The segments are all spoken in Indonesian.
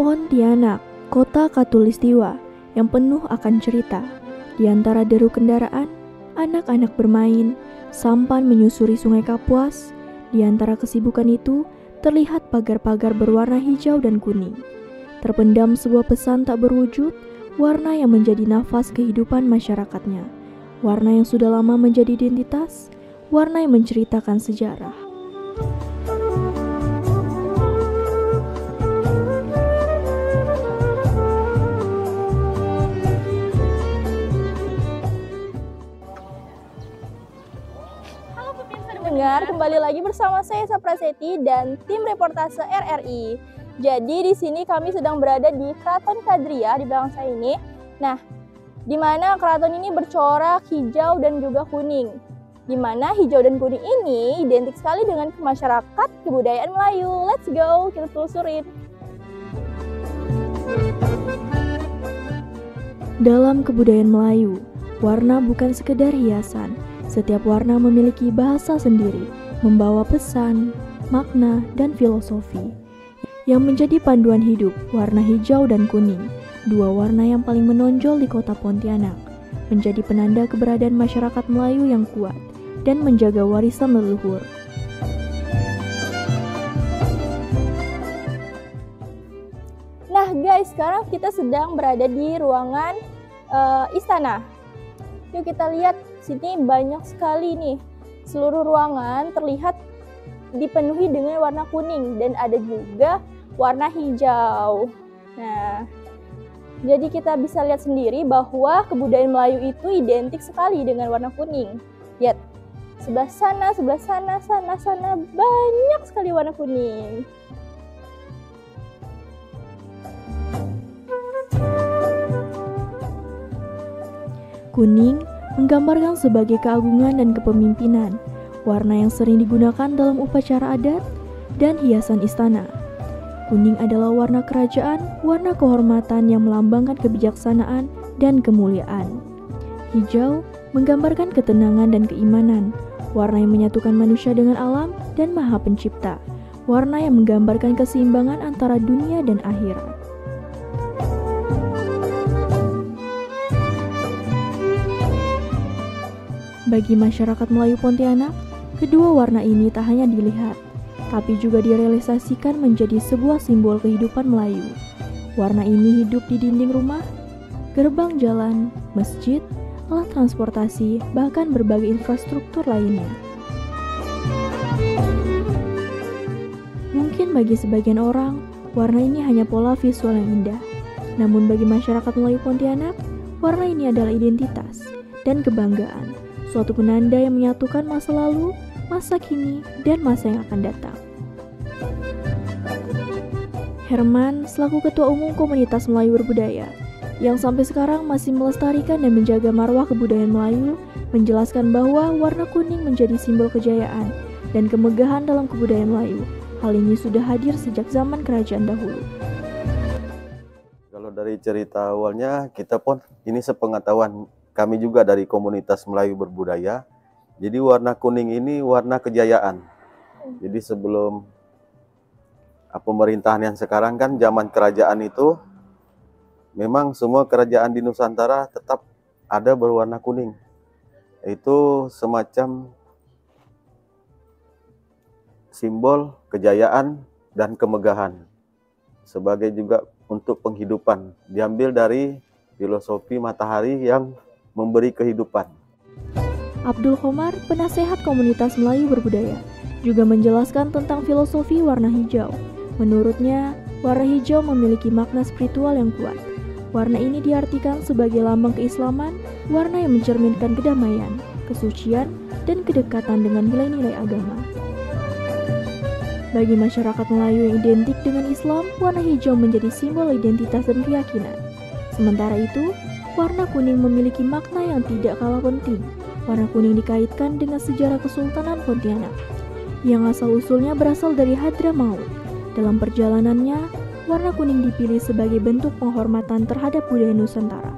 Pontianak, kota khatulistiwa yang penuh akan cerita. Di antara deru kendaraan, anak-anak bermain, sampan menyusuri sungai Kapuas. Di antara kesibukan itu, terlihat pagar-pagar berwarna hijau dan kuning. Terpendam sebuah pesan tak berwujud, warna yang menjadi nafas kehidupan masyarakatnya. Warna yang sudah lama menjadi identitas, warna yang menceritakan sejarah. Kembali lagi bersama saya Sapraseti dan tim reportase RRI. Jadi di sini kami sedang berada di Keraton Kadria di belakang saya ini. Nah, di mana keraton ini bercorak hijau dan juga kuning. Di mana hijau dan kuning ini identik sekali dengan masyarakat kebudayaan Melayu. Let's go, kita telusurin. Dalam kebudayaan Melayu, warna bukan sekedar hiasan. Setiap warna memiliki bahasa sendiri, membawa pesan, makna, dan filosofi. Yang menjadi panduan hidup, warna hijau dan kuning, dua warna yang paling menonjol di kota Pontianak, menjadi penanda keberadaan masyarakat Melayu yang kuat dan menjaga warisan leluhur. Nah guys, sekarang kita sedang berada di ruangan istana. Yuk kita lihat, sini banyak sekali nih. Seluruh ruangan terlihat dipenuhi dengan warna kuning dan ada juga warna hijau. Nah, jadi kita bisa lihat sendiri bahwa kebudayaan Melayu itu identik sekali dengan warna kuning. Lihat, sebelah sana, sana, banyak sekali warna kuning. Kuning menggambarkan sebagai keagungan dan kepemimpinan, warna yang sering digunakan dalam upacara adat dan hiasan istana. Kuning adalah warna kerajaan, warna kehormatan yang melambangkan kebijaksanaan dan kemuliaan. Hijau menggambarkan ketenangan dan keimanan, warna yang menyatukan manusia dengan alam dan Maha Pencipta, warna yang menggambarkan keseimbangan antara dunia dan akhirat. Bagi masyarakat Melayu Pontianak, kedua warna ini tak hanya dilihat, tapi juga direalisasikan menjadi sebuah simbol kehidupan Melayu. Warna ini hidup di dinding rumah, gerbang jalan, masjid, alat transportasi, bahkan berbagai infrastruktur lainnya. Mungkin bagi sebagian orang, warna ini hanya pola visual yang indah. Namun bagi masyarakat Melayu Pontianak, warna ini adalah identitas dan kebanggaan. Suatu penanda yang menyatukan masa lalu, masa kini, dan masa yang akan datang. Herman selaku Ketua Umum Komunitas Melayu Berbudaya, yang sampai sekarang masih melestarikan dan menjaga marwah kebudayaan Melayu, menjelaskan bahwa warna kuning menjadi simbol kejayaan dan kemegahan dalam kebudayaan Melayu. Hal ini sudah hadir sejak zaman kerajaan dahulu. Kalau dari cerita awalnya, kita pun ini sepengetahuan kami juga dari komunitas Melayu Berbudaya. Jadi warna kuning ini warna kejayaan. Jadi sebelum pemerintahan yang sekarang kan zaman kerajaan itu memang semua kerajaan di Nusantara tetap ada berwarna kuning. Itu semacam simbol kejayaan dan kemegahan. Sebagai juga untuk penghidupan. Diambil dari filosofi matahari yang memberi kehidupan. Abdul Khomar, penasehat komunitas Melayu Berbudaya, juga menjelaskan tentang filosofi warna hijau. Menurutnya, warna hijau memiliki makna spiritual yang kuat. Warna ini diartikan sebagai lambang keislaman, warna yang mencerminkan kedamaian, kesucian, dan kedekatan dengan nilai-nilai agama. Bagi masyarakat Melayu yang identik dengan Islam, warna hijau menjadi simbol identitas dan keyakinan. Sementara itu, warna kuning memiliki makna yang tidak kalah penting. Warna kuning dikaitkan dengan sejarah Kesultanan Pontianak, yang asal-usulnya berasal dari Hadramaut. Dalam perjalanannya, warna kuning dipilih sebagai bentuk penghormatan terhadap budaya Nusantara.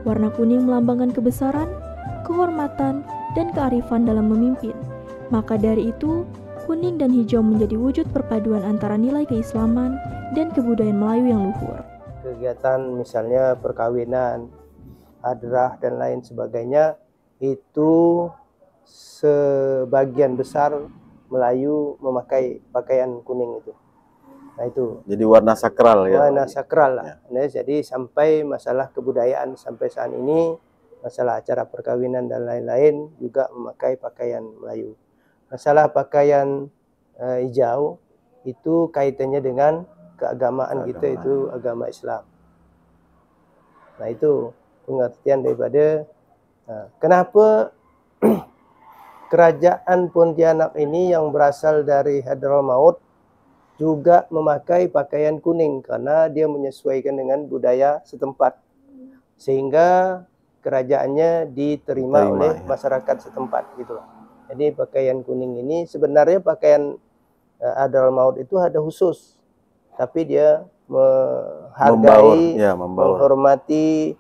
Warna kuning melambangkan kebesaran, kehormatan, dan kearifan dalam memimpin. Maka dari itu, kuning dan hijau menjadi wujud perpaduan antara nilai keislaman dan kebudayaan Melayu yang luhur. Kegiatan misalnya perkawinan, hadrah dan lain sebagainya itu sebagian besar Melayu memakai pakaian kuning itu. Nah itu. Jadi warna sakral ya. Warna sakral lah. Nah, jadi sampai masalah kebudayaan sampai saat ini, masalah acara perkawinan dan lain-lain juga memakai pakaian Melayu. Masalah pakaian hijau itu kaitannya dengan keagamaan kita, itu agama Islam. Nah itu pengertian daripada kenapa kerajaan Pontianak ini yang berasal dari Hadramaut juga memakai pakaian kuning karena dia menyesuaikan dengan budaya setempat, sehingga kerajaannya diterima oleh masyarakat setempat gitulah. Jadi pakaian kuning ini sebenarnya pakaian Hadramaut itu ada khusus, tapi dia menghargai, menghormati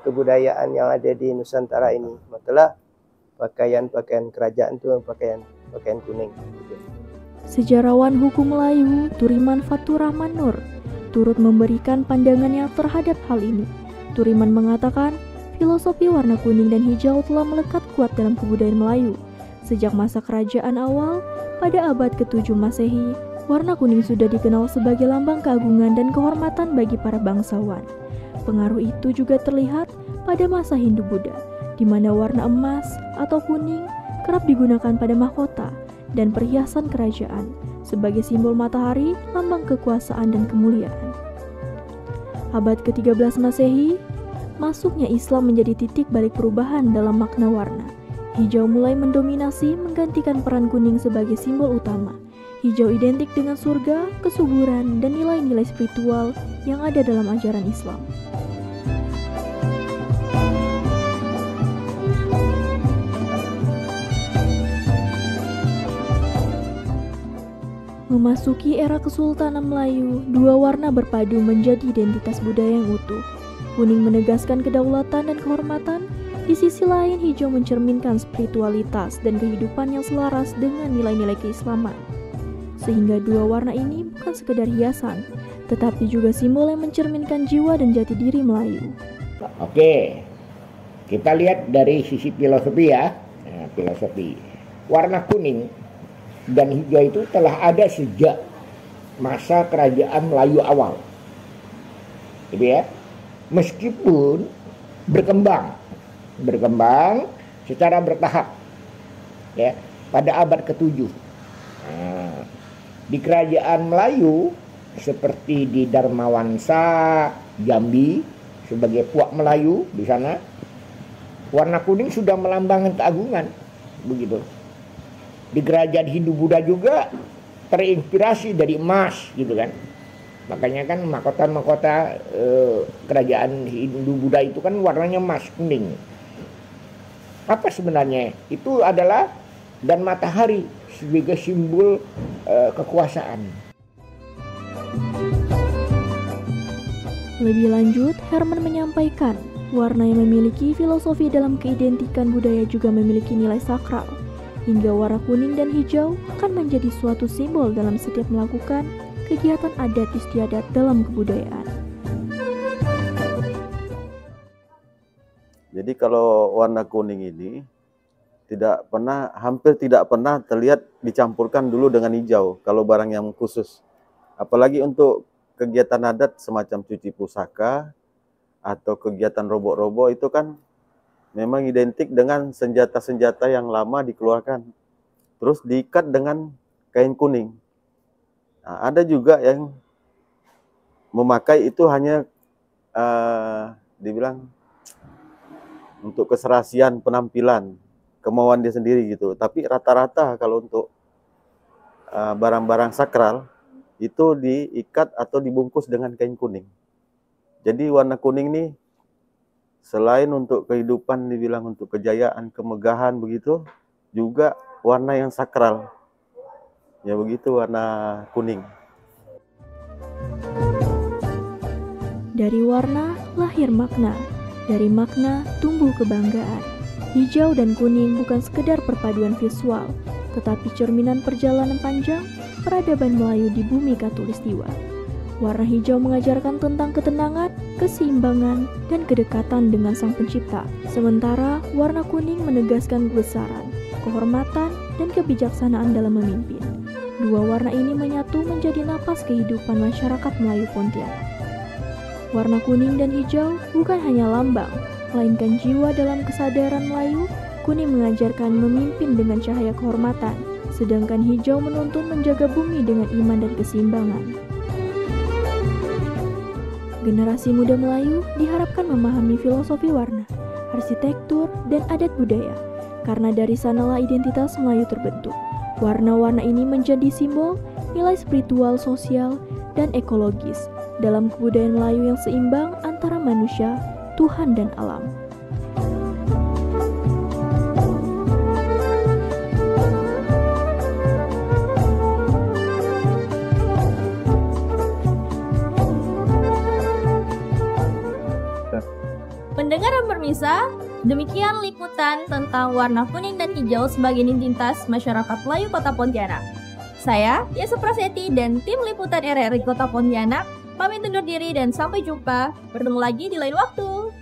kebudayaan yang ada di Nusantara ini. Makalah pakaian kerajaan itu pakaian kuning. Sejarawan hukum Melayu Turiman Fatur Rahman Nur turut memberikan pandangannya terhadap hal ini. Turiman mengatakan filosofi warna kuning dan hijau telah melekat kuat dalam kebudayaan Melayu. Sejak masa kerajaan awal pada abad ke-7 Masehi, warna kuning sudah dikenal sebagai lambang keagungan dan kehormatan bagi para bangsawan. Pengaruh itu juga terlihat pada masa Hindu-Buddha, di mana warna emas atau kuning kerap digunakan pada mahkota dan perhiasan kerajaan sebagai simbol matahari, lambang kekuasaan dan kemuliaan. Abad ke-13 Masehi, masuknya Islam menjadi titik balik perubahan dalam makna warna. Hijau mulai mendominasi, menggantikan peran kuning sebagai simbol utama. Hijau identik dengan surga, kesuburan, dan nilai-nilai spiritual yang ada dalam ajaran Islam. Memasuki era Kesultanan Melayu, dua warna berpadu menjadi identitas budaya yang utuh. Kuning menegaskan kedaulatan dan kehormatan, di sisi lain hijau mencerminkan spiritualitas dan kehidupan yang selaras dengan nilai-nilai keislaman. Sehingga dua warna ini bukan sekedar hiasan, tetapi juga simbol yang mencerminkan jiwa dan jati diri Melayu. Oke, kita lihat dari sisi filosofi ya. Nah, filosofi. Warna kuning dan hijau itu telah ada sejak masa kerajaan Melayu awal. Gitu ya. Meskipun berkembang secara bertahap ya pada abad ke-7. Nah, di kerajaan Melayu seperti di Darmawansa, Jambi sebagai Puak Melayu di sana, warna kuning sudah melambangkan keagungan begitu. Di kerajaan Hindu-Buddha juga terinspirasi dari emas gitu kan. Makanya kan mahkota kerajaan Hindu-Buddha itu kan warnanya emas kuning. Apa sebenarnya? Itu adalah dan matahari sebagai simbol kekuasaan. Lebih lanjut, Herman menyampaikan, warna yang memiliki filosofi dalam keidentikan budaya juga memiliki nilai sakral. Hingga warna kuning dan hijau akan menjadi suatu simbol dalam setiap melakukan kegiatan adat istiadat dalam kebudayaan. Jadi kalau warna kuning ini hampir tidak pernah terlihat dicampurkan dulu dengan hijau kalau barang yang khusus. Apalagi untuk kegiatan adat semacam cuci pusaka atau kegiatan robo-robo itu kan memang identik dengan senjata-senjata yang lama dikeluarkan, terus diikat dengan kain kuning. Nah, ada juga yang memakai itu hanya dibilang untuk keserasian penampilan, kemauan dia sendiri gitu. Tapi rata-rata kalau untuk barang-barang sakral itu diikat atau dibungkus dengan kain kuning. Jadi warna kuning nih selain untuk kehidupan dibilang untuk kejayaan, kemegahan begitu, juga warna yang sakral. Ya begitu warna kuning. Dari warna lahir makna, dari makna tumbuh kebanggaan. Hijau dan kuning bukan sekedar perpaduan visual, tetapi cerminan perjalanan panjang peradaban Melayu di bumi Katulistiwa. Warna hijau mengajarkan tentang ketenangan, keseimbangan, dan kedekatan dengan Sang Pencipta. Sementara warna kuning menegaskan kebesaran, kehormatan, dan kebijaksanaan dalam memimpin. Dua warna ini menyatu menjadi napas kehidupan masyarakat Melayu Pontianak. Warna kuning dan hijau bukan hanya lambang, melainkan jiwa dalam kesadaran Melayu. Kuning mengajarkan memimpin dengan cahaya kehormatan, sedangkan hijau menuntun menjaga bumi dengan iman dan keseimbangan. Generasi muda Melayu diharapkan memahami filosofi warna, arsitektur, dan adat budaya, karena dari sanalah identitas Melayu terbentuk. Warna-warna ini menjadi simbol nilai spiritual, sosial, dan ekologis dalam kebudayaan Melayu yang seimbang antara manusia, Tuhan, dan alam. Pendengar dan pemirsa, demikian liputan tentang warna kuning dan hijau sebagai identitas masyarakat Melayu Kota Pontianak. Saya, Yesa Prasetti, dan tim liputan RRI Kota Pontianak pamit undur diri dan sampai jumpa. Bertemu lagi di lain waktu.